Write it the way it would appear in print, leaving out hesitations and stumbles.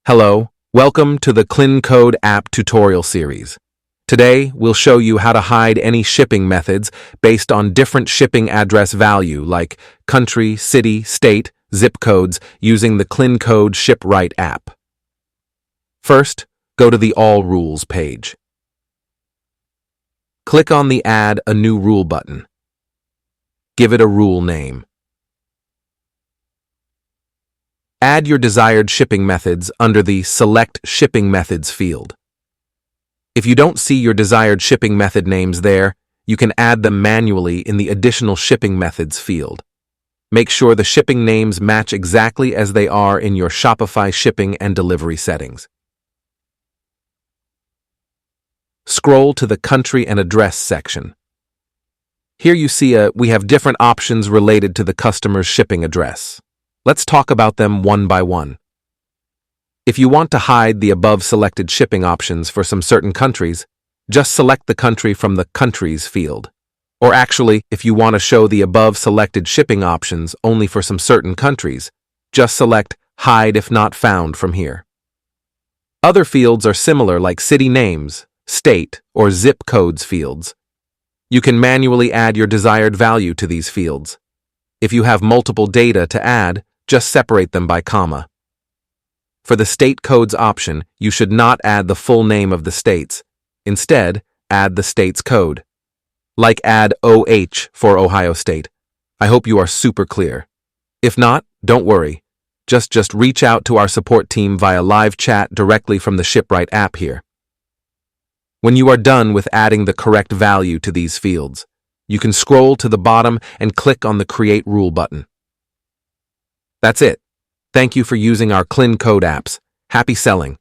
Hello, welcome to the KlinKode app tutorial series. Today, we'll show you how to hide any shipping methods based on different shipping address value like country, city, state, zip codes using the KlinKode ShipRight app. First, go to the All Rules page. Click on the Add a New Rule button. Give it a rule name. Add your desired shipping methods under the Select Shipping Methods field. If you don't see your desired shipping method names there, you can add them manually in the Additional Shipping Methods field. Make sure the shipping names match exactly as they are in your Shopify shipping and delivery settings. Scroll to the Country and Address section. Here you see we have different options related to the customer's shipping address. Let's talk about them one by one. If you want to hide the above selected shipping options for some certain countries, just select the country from the Countries field. Or actually, if you want to show the above selected shipping options only for some certain countries, just select Hide if not found from here. Other fields are similar like city names, state, or zip codes fields. You can manually add your desired value to these fields. If you have multiple data to add, just separate them by comma. For the state codes option, you should not add the full name of the states. Instead, add the state's code. Like add OH for Ohio State. I hope you are super clear. If not, don't worry. Just reach out to our support team via live chat directly from the ShipRight app here. When you are done with adding the correct value to these fields, you can scroll to the bottom and click on the Create Rule button. That's it. Thank you for using our KlinKode apps. Happy selling!